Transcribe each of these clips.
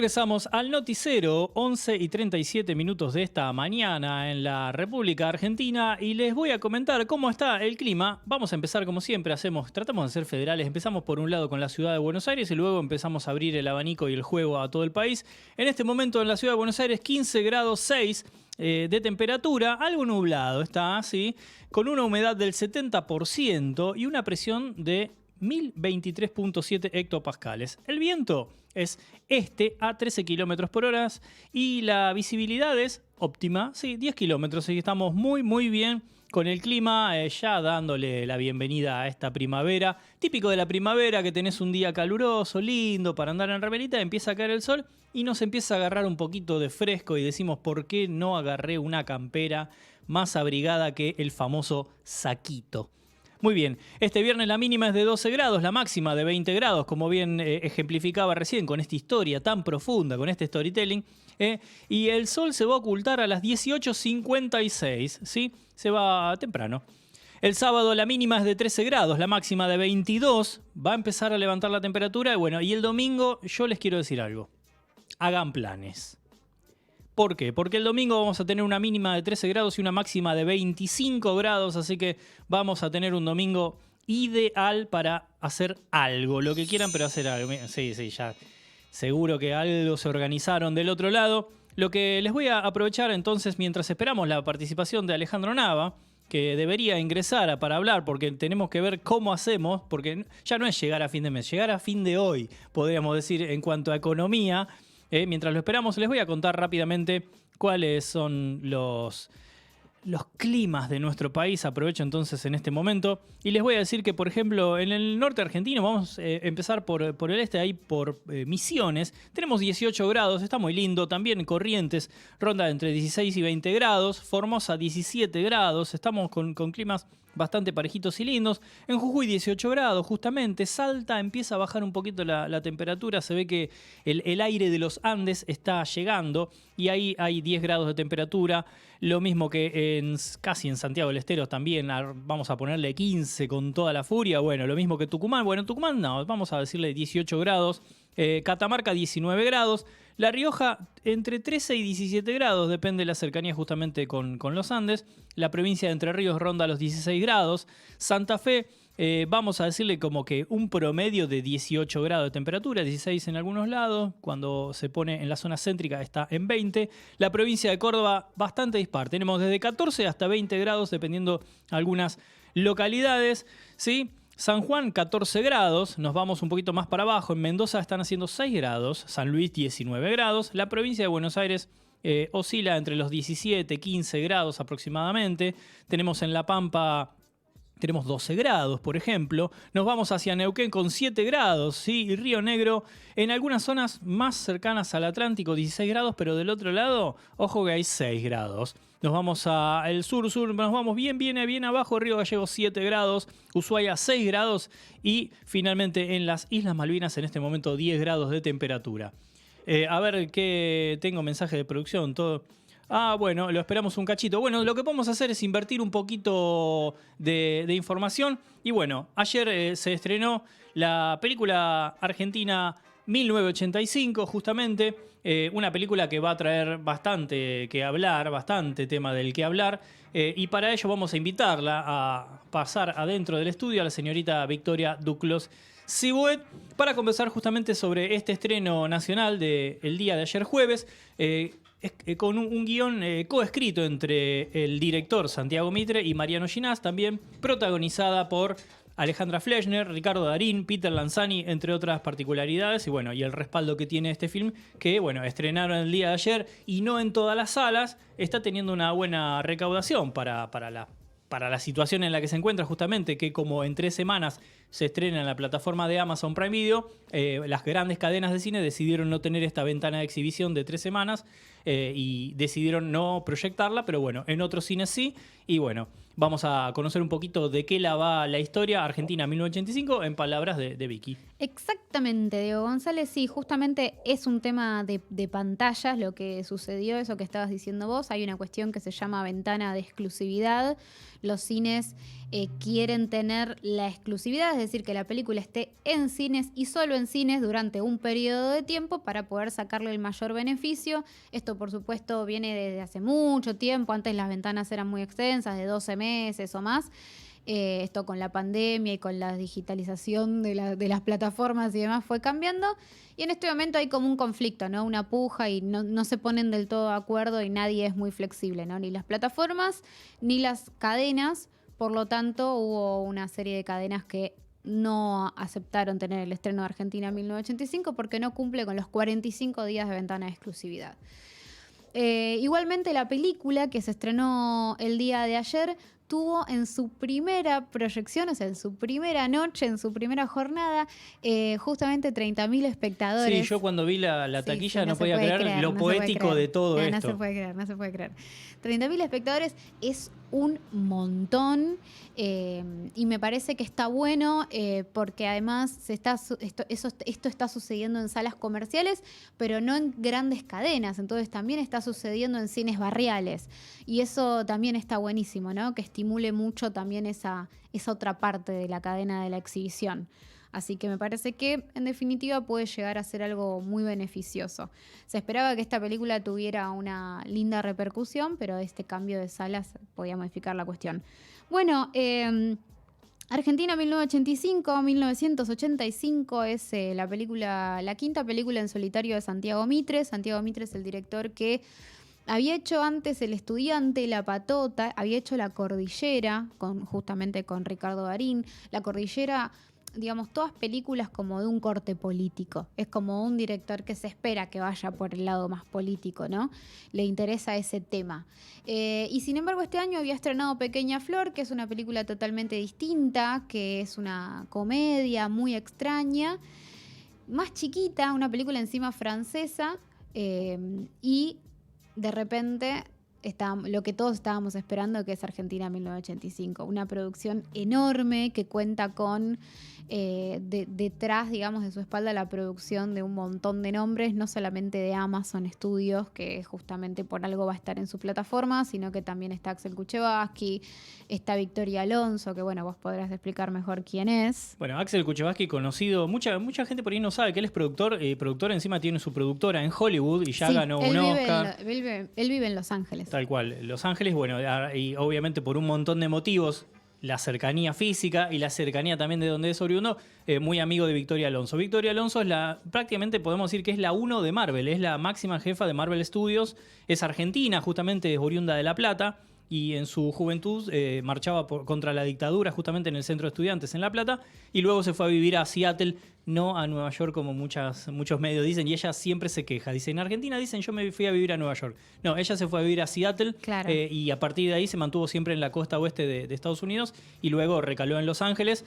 Regresamos al noticiero, 11:37 de esta mañana en la República Argentina y les voy a comentar cómo está el clima. Vamos a empezar como siempre, tratamos de ser federales. Empezamos por un lado con la ciudad de Buenos Aires y luego empezamos a abrir el abanico y el juego a todo el país. En este momento en la ciudad de Buenos Aires 15 grados 6 de temperatura, algo nublado está así, con una humedad del 70% y una presión de 1023.7 hectopascales. El viento es a 13 kilómetros por hora y la visibilidad es óptima, sí, 10 kilómetros. Así que estamos muy bien con el clima, ya dándole la bienvenida a esta primavera. Típico de la primavera, que tenés un día caluroso, lindo, para andar en remerita, empieza a caer el sol y nos empieza a agarrar un poquito de fresco y decimos, ¿por qué no agarré una campera más abrigada que el famoso saquito? Muy bien, este viernes la mínima es de 12 grados, la máxima de 20 grados, como bien ejemplificaba recién con esta historia tan profunda, con este storytelling. Y el sol se va a ocultar a las 18:56, ¿sí? Se va temprano. El sábado la mínima es de 13 grados, la máxima de 22, va a empezar a levantar la temperatura. Y el domingo yo les quiero decir algo, hagan planes. ¿Por qué? Porque el domingo vamos a tener una mínima de 13 grados y una máxima de 25 grados, así que vamos a tener un domingo ideal para hacer algo, lo que quieran, pero hacer algo. Sí, ya seguro que algo se organizaron del otro lado. Lo que les voy a aprovechar entonces, mientras esperamos la participación de Alejandro Nava, que debería ingresar para hablar, porque tenemos que ver cómo hacemos, porque ya no es llegar a fin de mes, llegar a fin de hoy, podríamos decir, en cuanto a economía. Mientras lo esperamos, les voy a contar rápidamente cuáles son los climas de nuestro país. Aprovecho entonces en este momento y les voy a decir que, por ejemplo, en el norte argentino, vamos a empezar por el este, ahí por Misiones, tenemos 18 grados, está muy lindo. También Corrientes ronda entre 16 y 20 grados, Formosa 17 grados, estamos con climas bastante parejitos y lindos. En Jujuy 18 grados justamente. Salta empieza a bajar un poquito la temperatura. Se ve que el aire de los Andes está llegando y ahí hay 10 grados de temperatura. Lo mismo que casi en Santiago del Estero también. Vamos a ponerle 15 con toda la furia. Bueno, lo mismo que Tucumán. Bueno, Tucumán no, vamos a decirle 18 grados. Catamarca 19 grados. La Rioja entre 13 y 17 grados, depende de la cercanía justamente con los Andes. La provincia de Entre Ríos ronda los 16 grados. Santa Fe, vamos a decirle como que un promedio de 18 grados de temperatura, 16 en algunos lados. Cuando se pone en la zona céntrica está en 20. La provincia de Córdoba bastante dispar. Tenemos desde 14 hasta 20 grados, dependiendo algunas localidades, ¿sí? San Juan 14 grados, nos vamos un poquito más para abajo, en Mendoza están haciendo 6 grados, San Luis 19 grados, la provincia de Buenos Aires oscila entre los 17 y 15 grados aproximadamente, tenemos en La Pampa, tenemos 12 grados, por ejemplo. Nos vamos hacia Neuquén con 7 grados, ¿sí? Y Río Negro, en algunas zonas más cercanas al Atlántico, 16 grados, pero del otro lado, ojo que hay 6 grados. Nos vamos al sur, nos vamos bien abajo, Río Gallegos 7 grados, Ushuaia 6 grados y finalmente en las Islas Malvinas en este momento 10 grados de temperatura. A ver qué tengo, mensaje de producción, todo. Bueno, lo esperamos un cachito. Bueno, lo que podemos hacer es invertir un poquito de información. Y bueno, ayer se estrenó la película argentina 1985, justamente. Una película que va a traer bastante que hablar, bastante tema del que hablar. Y para ello vamos a invitarla a pasar adentro del estudio a la señorita Victoria Duclos Sibuet para conversar justamente sobre este estreno nacional del día de ayer jueves. Con un guión coescrito entre el director Santiago Mitre y Mariano Ginás, también protagonizada por Alejandra Fleschner, Ricardo Darín, Peter Lanzani, entre otras particularidades. Y bueno, y el respaldo que tiene este film, que bueno, estrenaron el día de ayer y no en todas las salas, está teniendo una buena recaudación para la situación en la que se encuentra, justamente, que como en 3 semanas se estrena en la plataforma de Amazon Prime Video, las grandes cadenas de cine decidieron no tener esta ventana de exhibición de 3 semanas y decidieron no proyectarla, pero bueno, en otros cines sí. Y bueno, Vamos a conocer un poquito de qué la va la historia Argentina 1985 en palabras de Vicky. Exactamente, Diego González, sí, justamente es un tema de pantallas lo que sucedió, eso que estabas diciendo vos. Hay una cuestión que se llama ventana de exclusividad. Los cines quieren tener la exclusividad, es decir, que la película esté en cines y solo en cines durante un periodo de tiempo para poder sacarle el mayor beneficio. Esto, por supuesto, viene desde hace mucho tiempo. Antes las ventanas eran muy extensas, de 12 meses o más. Esto con la pandemia y con la digitalización de las plataformas y demás fue cambiando. Y en este momento hay como un conflicto, ¿no? Una puja y no se ponen del todo de acuerdo y nadie es muy flexible, ¿no? Ni las plataformas ni las cadenas. Por lo tanto, hubo una serie de cadenas que no aceptaron tener el estreno de Argentina en 1985 porque no cumple con los 45 días de ventana de exclusividad. Igualmente la película que se estrenó el día de ayer tuvo en su primera proyección, o sea, en su primera noche, en su primera jornada, justamente 30.000 espectadores. Sí, yo cuando vi la taquilla no se podía puede creer lo no se puede poético creer. de todo No, esto. no se puede creer, no se puede creer. 30.000 espectadores es un montón y me parece que está bueno porque además esto está sucediendo en salas comerciales, pero no en grandes cadenas, entonces también está sucediendo en cines barriales y eso también está buenísimo, ¿no? Que estimule mucho también esa otra parte de la cadena de la exhibición. Así que me parece que, en definitiva, puede llegar a ser algo muy beneficioso. Se esperaba que esta película tuviera una linda repercusión, pero este cambio de salas podía modificar la cuestión. Bueno, Argentina 1985 es la quinta película en solitario de Santiago Mitre. Santiago Mitre es el director que había hecho antes El Estudiante, La Patota, había hecho La Cordillera, justamente con Ricardo Darín. La Cordillera, digamos, todas películas como de un corte político. Es como un director que se espera que vaya por el lado más político, ¿no? Le interesa ese tema. Y sin embargo, este año había estrenado Pequeña Flor, que es una película totalmente distinta, que es una comedia muy extraña, más chiquita, una película encima francesa, y de repente lo que todos estábamos esperando, que es Argentina 1985, una producción enorme que cuenta con detrás, digamos, de su espalda la producción de un montón de nombres, no solamente de Amazon Studios, que justamente por algo va a estar en su plataforma, sino que también está Axel Kuchevaski, está Victoria Alonso, que bueno, vos podrás explicar mejor quién es. Bueno, Axel Kuchevaski, conocido, mucha gente por ahí no sabe que él es productor. Productor encima tiene su productora en Hollywood y ya Sí, ganó un Oscar. Él vive en Los Ángeles. Tal cual. Los Ángeles, bueno, y obviamente por un montón de motivos, la cercanía física y la cercanía también de donde es oriundo, muy amigo de Victoria Alonso. Victoria Alonso es prácticamente podemos decir que es la uno de Marvel, es la máxima jefa de Marvel Studios, es argentina, justamente es oriunda de La Plata, y en su juventud marchaba contra la dictadura justamente en el centro de estudiantes en La Plata, y luego se fue a vivir a Seattle, no a Nueva York como muchos medios dicen, y ella siempre se queja. Dice, en Argentina dicen, yo me fui a vivir a Nueva York. No, ella se fue a vivir a Seattle, Claro. Y a partir de ahí se mantuvo siempre en la costa oeste de Estados Unidos y luego recaló en Los Ángeles,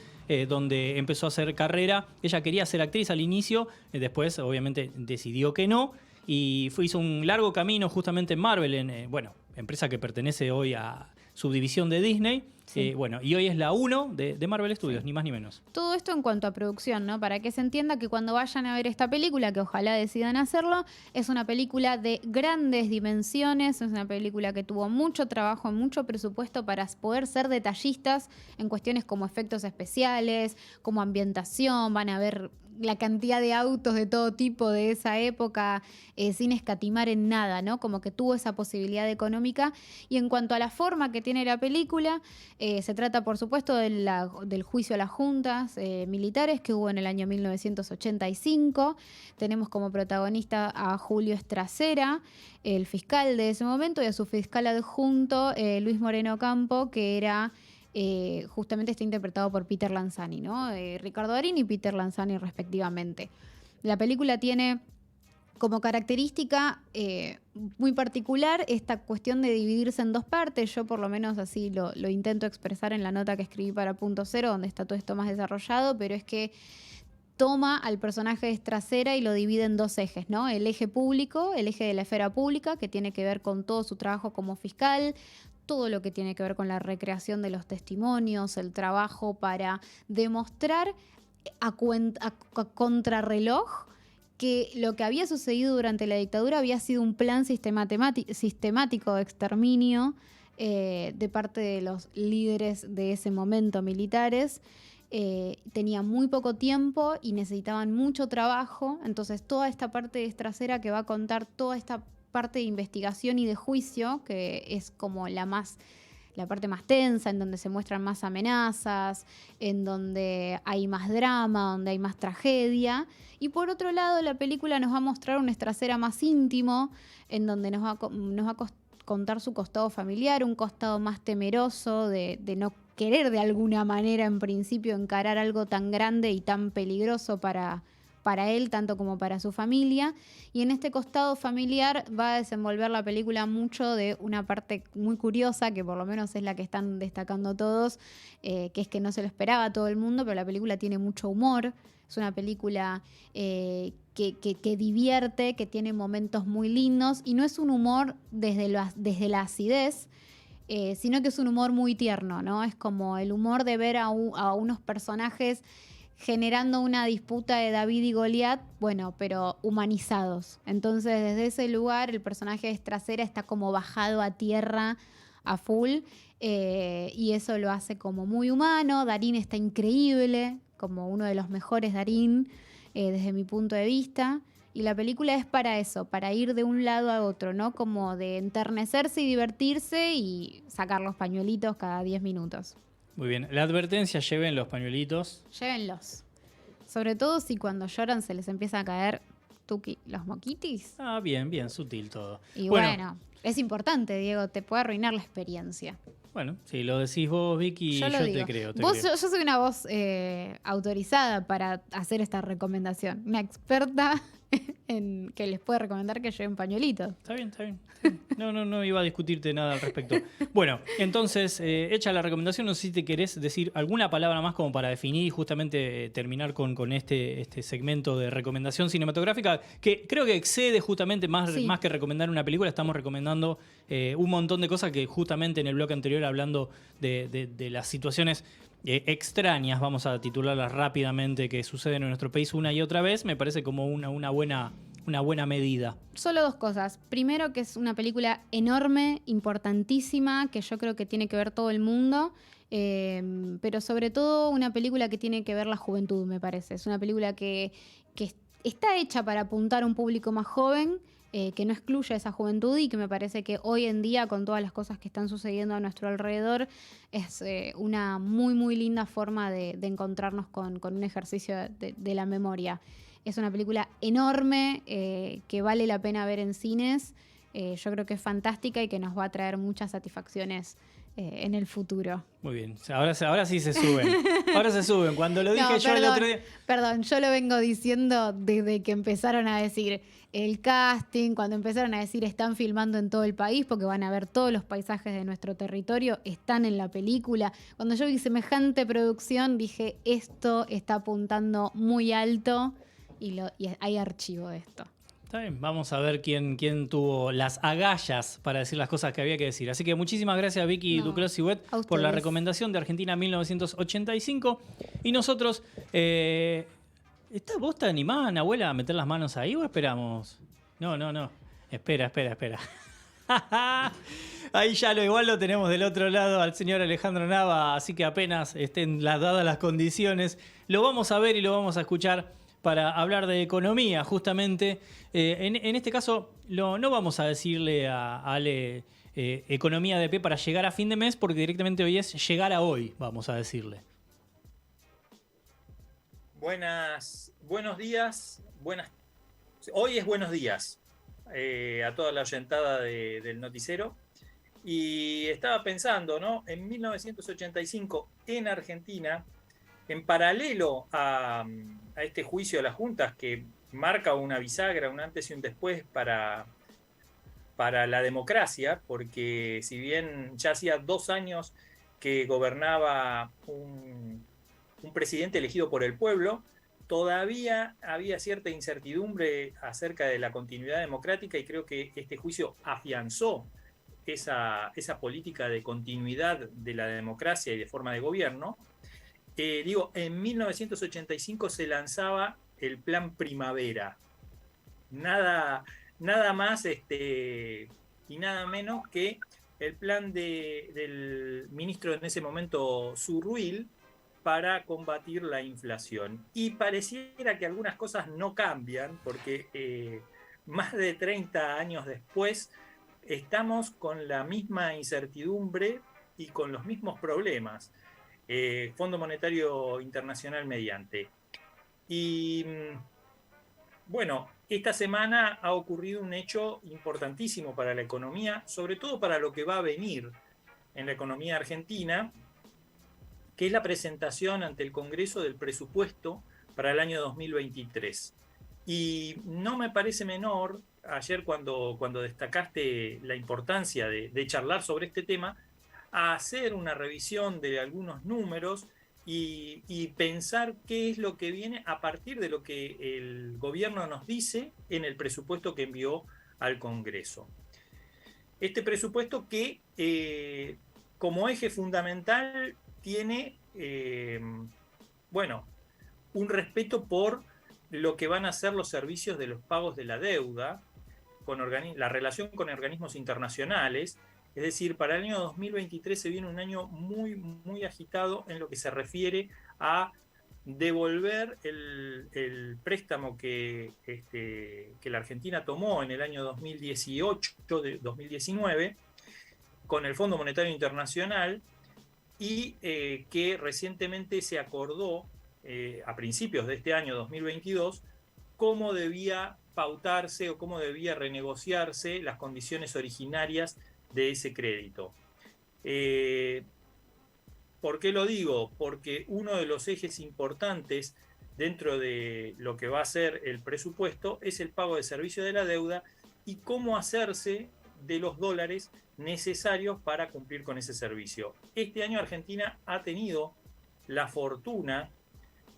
donde empezó a hacer carrera. Ella quería ser actriz al inicio, después obviamente decidió que no, y hizo un largo camino justamente en Marvel, empresa que pertenece hoy a subdivisión de Disney. Sí. Y hoy es la 1 de Marvel Studios, Sí. ni más ni menos. Todo esto en cuanto a producción, ¿no? Para que se entienda que cuando vayan a ver esta película, que ojalá decidan hacerlo, es una película de grandes dimensiones, es una película que tuvo mucho trabajo, mucho presupuesto para poder ser detallistas en cuestiones como efectos especiales, como ambientación, van a ver la cantidad de autos de todo tipo de esa época, sin escatimar en nada, ¿no? Como que tuvo esa posibilidad económica. Y en cuanto a la forma que tiene la película, se trata, por supuesto, del juicio a las juntas militares que hubo en el año 1985. Tenemos como protagonista a Julio Estracera, el fiscal de ese momento, y a su fiscal adjunto, Luis Moreno Campo, que era... justamente está interpretado por Peter Lanzani, ¿no? Ricardo Darín y Peter Lanzani respectivamente. La película tiene como característica muy particular esta cuestión de dividirse en dos partes. Yo por lo menos así lo intento expresar en la nota que escribí para Punto Cero, donde está todo esto más desarrollado, pero es que toma al personaje de Estracera y lo divide en dos ejes, ¿no? El eje público, el eje de la esfera pública, que tiene que ver con todo su trabajo como fiscal, todo lo que tiene que ver con la recreación de los testimonios, el trabajo para demostrar a contrarreloj que lo que había sucedido durante la dictadura había sido un plan sistemático de exterminio de parte de los líderes de ese momento militares. Tenían muy poco tiempo y necesitaban mucho trabajo, entonces toda esta parte trasera que va a contar toda esta parte de investigación y de juicio, que es como la parte más tensa, en donde se muestran más amenazas, en donde hay más drama, donde hay más tragedia. Y por otro lado, la película nos va a mostrar un trasera más íntimo, en donde nos va a contar su costado familiar, un costado más temeroso de no querer de alguna manera en principio encarar algo tan grande y tan peligroso para él, tanto como para su familia. Y en este costado familiar va a desenvolver la película mucho de una parte muy curiosa, que por lo menos es la que están destacando todos, que es que no se lo esperaba a todo el mundo, pero la película tiene mucho humor. Es una película que divierte, que tiene momentos muy lindos, y no es un humor desde la acidez, sino que es un humor muy tierno, ¿no? Es como el humor de ver a unos personajes generando una disputa de David y Goliat, bueno, pero humanizados. Entonces, desde ese lugar, el personaje de Trasera está como bajado a tierra a full, y eso lo hace como muy humano. Darín está increíble, como uno de los mejores Darín, desde mi punto de vista. Y la película es para eso, para ir de un lado a otro, ¿no? Como de enternecerse y divertirse y sacar los pañuelitos cada 10 minutos. Muy bien. La advertencia, lleven los pañuelitos. Llévenlos. Sobre todo si cuando lloran se les empieza a caer los moquitis. Ah, bien, bien, sutil todo. Y bueno, es importante, Diego, te puede arruinar la experiencia. Bueno, si lo decís vos, Vicky, yo te creo. Yo soy una voz autorizada para hacer esta recomendación. Una experta en que les puede recomendar que lleven pañuelitos. Está bien. No iba a discutirte nada al respecto. Bueno, entonces, hecha la recomendación, no sé si te querés decir alguna palabra más como para definir y justamente terminar con este segmento de recomendación cinematográfica, que creo que excede justamente más que recomendar una película. Estamos recomendando un montón de cosas que justamente en el bloque anterior, hablando de las situaciones extrañas, vamos a titularlas rápidamente, que suceden en nuestro país una y otra vez, me parece como una buena medida. Solo dos cosas. Primero, que es una película enorme, importantísima, que yo creo que tiene que ver todo el mundo, pero sobre todo una película que tiene que ver la juventud, me parece. Es una película que está hecha para apuntar a un público más joven, que no excluye a esa juventud, y que me parece que hoy en día, con todas las cosas que están sucediendo a nuestro alrededor, es una muy, muy linda forma de encontrarnos con un ejercicio de la memoria. Es una película enorme, que vale la pena ver en cines. Yo creo que es fantástica y que nos va a traer muchas satisfacciones en el futuro. Muy bien, ahora sí se suben. Ahora se suben. Cuando lo dije yo el otro día... Perdón, yo lo vengo diciendo desde que empezaron a decir el casting, cuando empezaron a decir están filmando en todo el país porque van a ver todos los paisajes de nuestro territorio, están en la película. Cuando yo vi semejante producción dije, esto está apuntando muy alto y hay archivo de esto. Está bien, vamos a ver quién tuvo las agallas para decir las cosas que había que decir. Así que muchísimas gracias, Vicky Duclos-Sibuet, por la recomendación de Argentina 1985. Y nosotros, ¿vos te animás, abuela, a meter las manos ahí o esperamos? No. Espera. Ahí ya igual lo tenemos del otro lado al señor Alejandro Nava, así que apenas estén dadas las condiciones, lo vamos a ver y lo vamos a escuchar para hablar de economía, justamente. En este caso, no vamos a decirle a Ale economía de pie para llegar a fin de mes, porque directamente hoy es llegar a hoy, vamos a decirle. Buenos días. Hoy es buenos días a toda la oyentada del noticiero. Y estaba pensando, ¿no? En 1985, en Argentina, en paralelo a este juicio de las juntas que marca una bisagra, un antes y un después para la democracia, porque si bien ya hacía 2 años que gobernaba un presidente elegido por el pueblo, todavía había cierta incertidumbre acerca de la continuidad democrática, y creo que este juicio afianzó esa política de continuidad de la democracia y de forma de gobierno, en 1985 se lanzaba el Plan Primavera. Nada más y nada menos que el plan del ministro en ese momento, Zurruil, para combatir la inflación. Y pareciera que algunas cosas no cambian, porque más de 30 años después estamos con la misma incertidumbre y con los mismos problemas. Fondo Monetario Internacional mediante. Y bueno, esta semana ha ocurrido un hecho importantísimo para la economía, sobre todo para lo que va a venir en la economía argentina, que es la presentación ante el Congreso del presupuesto para el año 2023. Y no me parece menor, ayer cuando destacaste la importancia de charlar sobre este tema, a hacer una revisión de algunos números y pensar qué es lo que viene a partir de lo que el gobierno nos dice en el presupuesto que envió al Congreso. Este presupuesto que, como eje fundamental, tiene, un respeto por lo que van a ser los servicios de los pagos de la deuda, con la relación con organismos internacionales. Es decir, para el año 2023 se viene un año muy, muy agitado en lo que se refiere a devolver el préstamo que la Argentina tomó en el año 2018-2019 con el Fondo Monetario Internacional y que recientemente se acordó a principios de este año 2022 cómo debía pautarse o cómo debía renegociarse las condiciones originarias de ese crédito. ¿Por qué lo digo? Porque uno de los ejes importantes dentro de lo que va a ser el presupuesto es el pago de servicio de la deuda y cómo hacerse de los dólares necesarios para cumplir con ese servicio. Este año Argentina ha tenido la fortuna,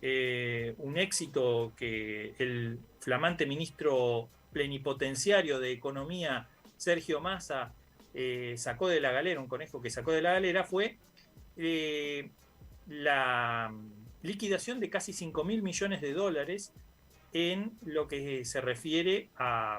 un éxito que el flamante ministro plenipotenciario de Economía, Sergio Massa, sacó de la galera, un conejo que sacó de la galera, fue la liquidación de casi 5.000 millones de dólares en lo que se refiere a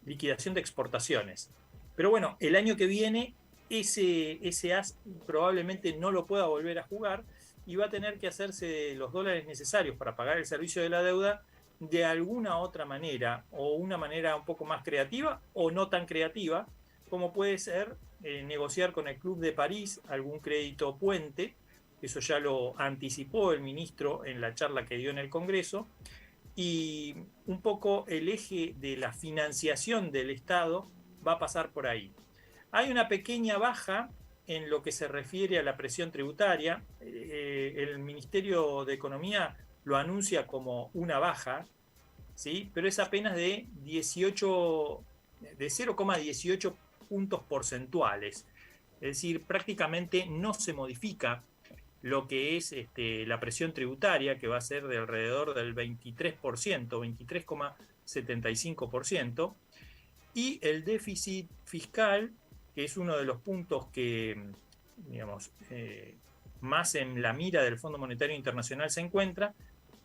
liquidación de exportaciones. Pero bueno, el año que viene ese as probablemente no lo pueda volver a jugar y va a tener que hacerse los dólares necesarios para pagar el servicio de la deuda de alguna otra manera, o una manera un poco más creativa o no tan creativa, como puede ser negociar con el Club de París algún crédito puente. Eso ya lo anticipó el ministro en la charla que dio en el Congreso, y un poco el eje de la financiación del Estado va a pasar por ahí. Hay una pequeña baja en lo que se refiere a la presión tributaria. El Ministerio de Economía lo anuncia como una baja, ¿sí? Pero es apenas de 0,18 puntos porcentuales. Es decir, prácticamente no se modifica lo que es la presión tributaria, que va a ser de alrededor del 23%, 23,75%, y el déficit fiscal, que es uno de los puntos que, digamos, más en la mira del Fondo Monetario Internacional se encuentra,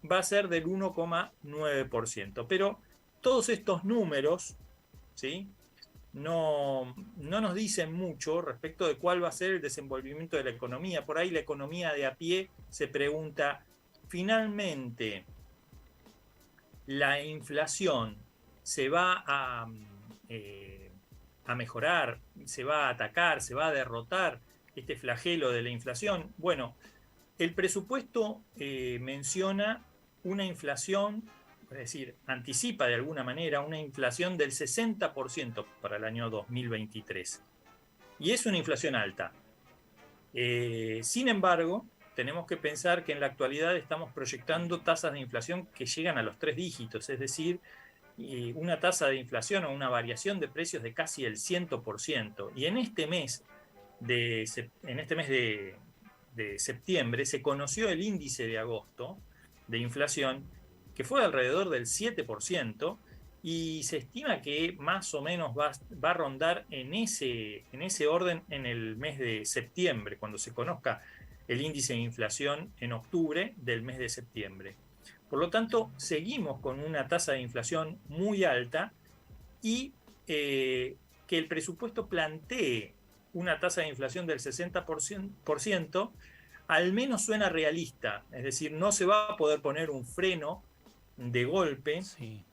va a ser del 1,9%. Pero todos estos números, ¿sí?, no nos dicen mucho respecto de cuál va a ser el desenvolvimiento de la economía. Por ahí la economía de a pie se pregunta, ¿finalmente la inflación se va a mejorar, se va a atacar, se va a derrotar este flagelo de la inflación? Bueno, el presupuesto menciona una inflación, es decir, anticipa de alguna manera una inflación del 60% para el año 2023. Y es una inflación alta. Sin embargo, tenemos que pensar que en la actualidad estamos proyectando tasas de inflación que llegan a los 3 dígitos, es decir, una tasa de inflación o una variación de precios de casi el 100%. Y en este mes de septiembre se conoció el índice de agosto de inflación, que fue alrededor del 7%, y se estima que más o menos va a rondar en ese orden en el mes de septiembre, cuando se conozca el índice de inflación en octubre del mes de septiembre. Por lo tanto, seguimos con una tasa de inflación muy alta y que el presupuesto plantee una tasa de inflación del 60%, al menos suena realista. Es decir, no se va a poder poner un freno de golpe Sí.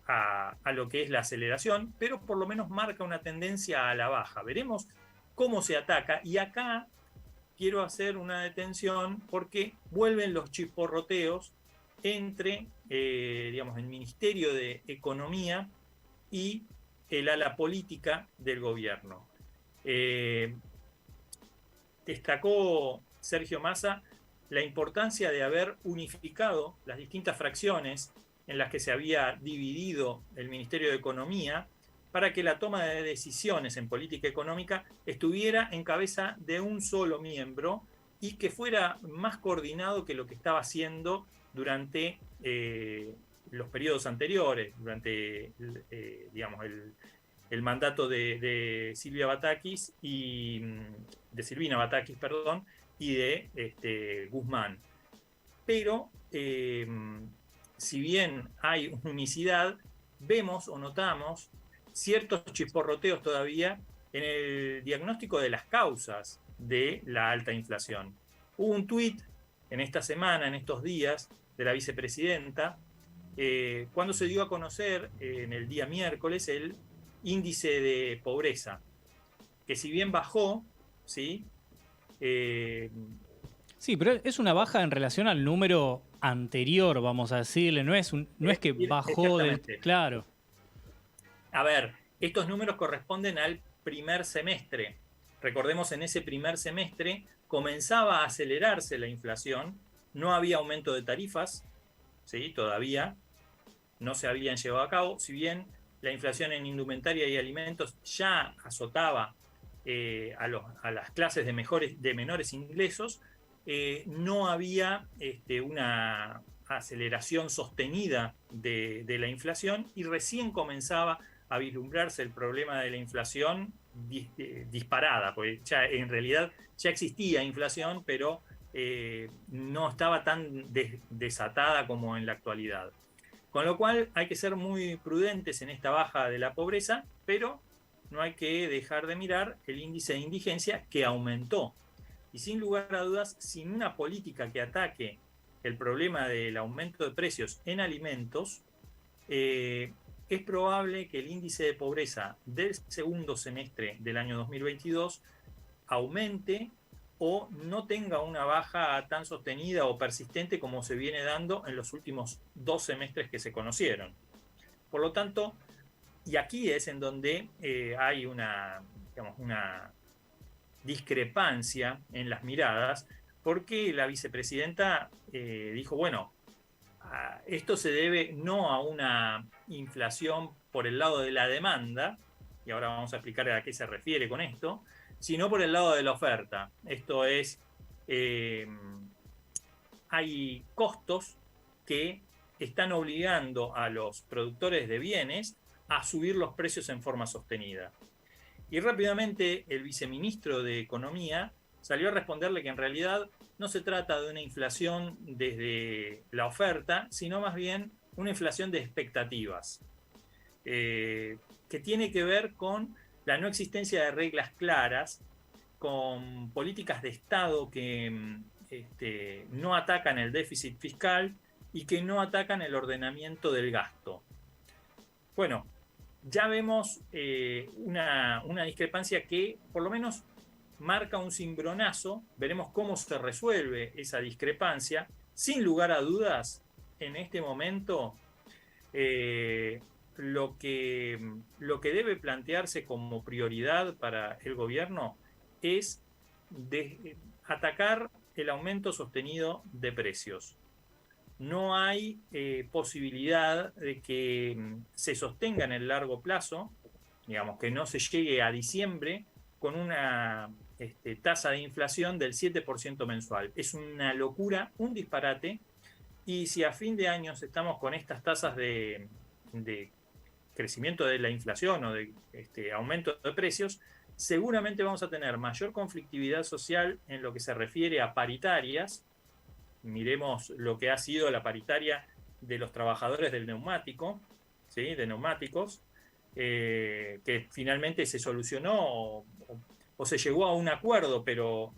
A lo que es la aceleración, pero por lo menos marca una tendencia a la baja. Veremos cómo se ataca, y acá quiero hacer una detención porque vuelven los chisporroteos entre digamos, el Ministerio de Economía y el ala política del gobierno. Destacó Sergio Massa la importancia de haber unificado las distintas fracciones en las que se había dividido el Ministerio de Economía para que la toma de decisiones en política económica estuviera en cabeza de un solo miembro y que fuera más coordinado que lo que estaba haciendo durante los periodos anteriores, durante digamos, el mandato de Silvina Batakis y de Guzmán. Pero si bien hay unicidad, vemos o notamos ciertos chisporroteos todavía en el diagnóstico de las causas de la alta inflación. Hubo un tuit en esta semana, en estos días, de la vicepresidenta, cuando se dio a conocer en el día miércoles el índice de pobreza, que si bien bajó, ¿sí? Sí, pero es una baja en relación al número anterior, vamos a decirle, no es que bajó del... Claro. A ver, estos números corresponden al primer semestre. Recordemos, en ese primer semestre comenzaba a acelerarse la inflación, no había aumento de tarifas, ¿sí? Todavía no se habían llevado a cabo, si bien la inflación en indumentaria y alimentos ya azotaba a las clases de menores ingresos, no había una aceleración sostenida de la inflación, y recién comenzaba a vislumbrarse el problema de la inflación disparada, porque ya en realidad ya existía inflación, pero no estaba tan desatada como en la actualidad. Con lo cual hay que ser muy prudentes en esta baja de la pobreza, pero no hay que dejar de mirar el índice de indigencia, que aumentó. Y sin lugar a dudas, sin una política que ataque el problema del aumento de precios en alimentos, es probable que el índice de pobreza del segundo semestre del año 2022 aumente o no tenga una baja tan sostenida o persistente como se viene dando en los últimos 2 semestres que se conocieron. Por lo tanto, y aquí es en donde hay una discrepancia en las miradas, porque la vicepresidenta dijo, bueno, esto se debe no a una inflación por el lado de la demanda, y ahora vamos a explicar a qué se refiere con esto, sino por el lado de la oferta. Esto es, hay costos que están obligando a los productores de bienes a subir los precios en forma sostenida. Y rápidamente el viceministro de Economía salió a responderle que en realidad no se trata de una inflación desde la oferta, sino más bien una inflación de expectativas, que tiene que ver con la no existencia de reglas claras, con políticas de Estado que no atacan el déficit fiscal y que no atacan el ordenamiento del gasto. Bueno, ya vemos una discrepancia que por lo menos marca un cimbronazo. Veremos cómo se resuelve esa discrepancia. Sin lugar a dudas, en este momento lo que debe plantearse como prioridad para el gobierno es atacar el aumento sostenido de precios. No hay posibilidad de que se sostenga en el largo plazo, digamos, que no se llegue a diciembre con una tasa de inflación del 7% mensual. Es una locura, un disparate, y si a fin de año estamos con estas tasas de de crecimiento de la inflación o de aumento de precios, seguramente vamos a tener mayor conflictividad social en lo que se refiere a paritarias. Miremos lo que ha sido la paritaria de los trabajadores del neumático, ¿sí? De neumáticos, que finalmente se solucionó o se llegó a un acuerdo, pero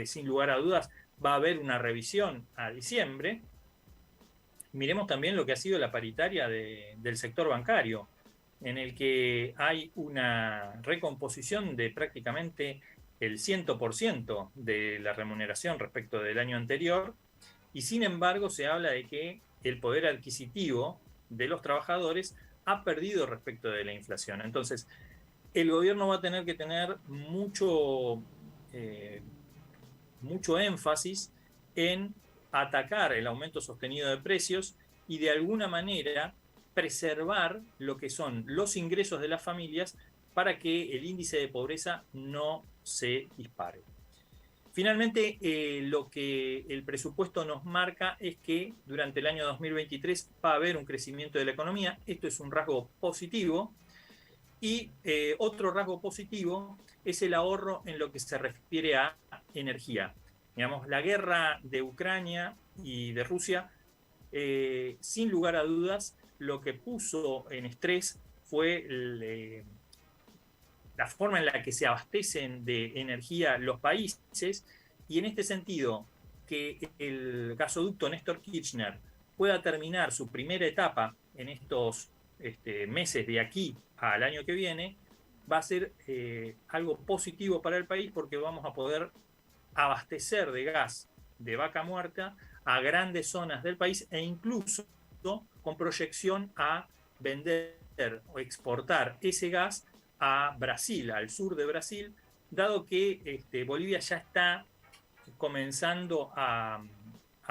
sin lugar a dudas va a haber una revisión a diciembre. Miremos también lo que ha sido la paritaria del sector bancario, en el que hay una recomposición de prácticamente el 100% de la remuneración respecto del año anterior, y sin embargo se habla de que el poder adquisitivo de los trabajadores ha perdido respecto de la inflación. Entonces, el gobierno va a tener que tener mucho énfasis en atacar el aumento sostenido de precios y de alguna manera preservar lo que son los ingresos de las familias para que el índice de pobreza no se dispare. Finalmente, lo que el presupuesto nos marca es que durante el año 2023 va a haber un crecimiento de la economía. Esto es un rasgo positivo. Y otro rasgo positivo es el ahorro en lo que se refiere a energía. Digamos, la guerra de Ucrania y de Rusia, sin lugar a dudas, lo que puso en estrés fue la forma en la que se abastecen de energía los países, y en este sentido, que el gasoducto Néstor Kirchner pueda terminar su primera etapa en estos meses de aquí al año que viene, va a ser algo positivo para el país, porque vamos a poder abastecer de gas de vaca muerta a grandes zonas del país, e incluso con proyección a vender o exportar ese gas a Brasil, al sur de Brasil, dado que Bolivia ya está comenzando a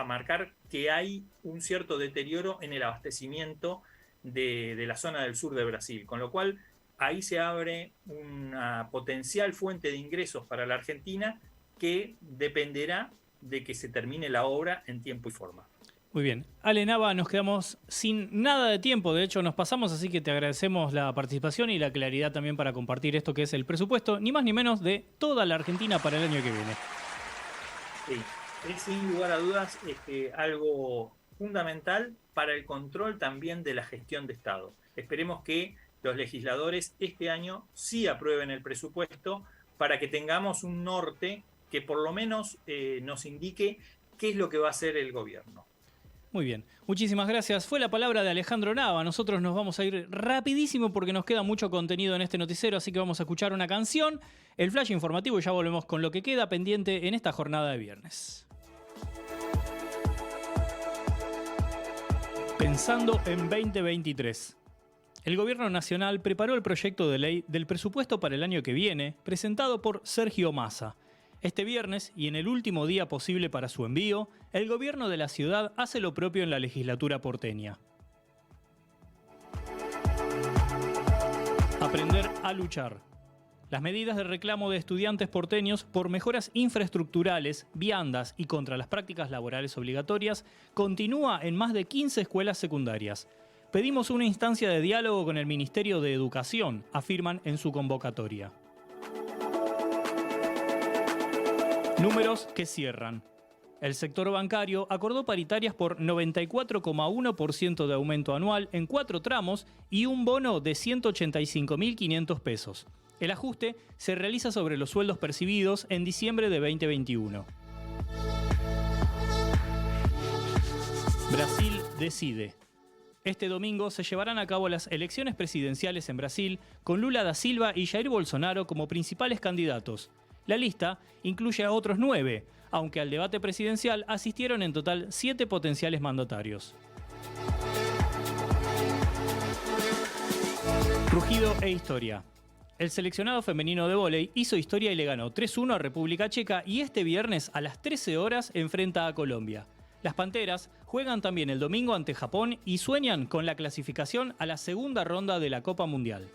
marcar que hay un cierto deterioro en el abastecimiento de la zona del sur de Brasil, con lo cual ahí se abre una potencial fuente de ingresos para la Argentina que dependerá de que se termine la obra en tiempo y forma. Muy bien. Ale Nava, nos quedamos sin nada de tiempo, de hecho nos pasamos, así que te agradecemos la participación y la claridad también para compartir esto que es el presupuesto, ni más ni menos, de toda la Argentina para el año que viene. Sí, es sin lugar a dudas algo fundamental para el control también de la gestión de Estado. Esperemos que los legisladores este año sí aprueben el presupuesto para que tengamos un norte que por lo menos nos indique qué es lo que va a hacer el gobierno. Muy bien, muchísimas gracias. Fue la palabra de Alejandro Nava. Nosotros nos vamos a ir rapidísimo porque nos queda mucho contenido en este noticiero, así que vamos a escuchar una canción, el flash informativo, y ya volvemos con lo que queda pendiente en esta jornada de viernes. Pensando en 2023. El Gobierno Nacional preparó el proyecto de ley del presupuesto para el año que viene, presentado por Sergio Massa. Este viernes, y en el último día posible para su envío, el gobierno de la ciudad hace lo propio en la legislatura porteña. Aprender a luchar. Las medidas de reclamo de estudiantes porteños por mejoras infraestructurales, viandas y contra las prácticas laborales obligatorias continúa en más de 15 escuelas secundarias. Pedimos una instancia de diálogo con el Ministerio de Educación, afirman en su convocatoria. Números que cierran. El sector bancario acordó paritarias por 94,1% de aumento anual en 4 tramos y un bono de 185.500 pesos. El ajuste se realiza sobre los sueldos percibidos en diciembre de 2021. Brasil decide. Este domingo se llevarán a cabo las elecciones presidenciales en Brasil, con Lula da Silva y Jair Bolsonaro como principales candidatos. La lista incluye a otros 9, aunque al debate presidencial asistieron en total 7 potenciales mandatarios. Rugido e historia. El seleccionado femenino de vóley hizo historia y le ganó 3-1 a República Checa, y este viernes a las 13 horas enfrenta a Colombia. Las Panteras juegan también el domingo ante Japón y sueñan con la clasificación a la segunda ronda de la Copa Mundial.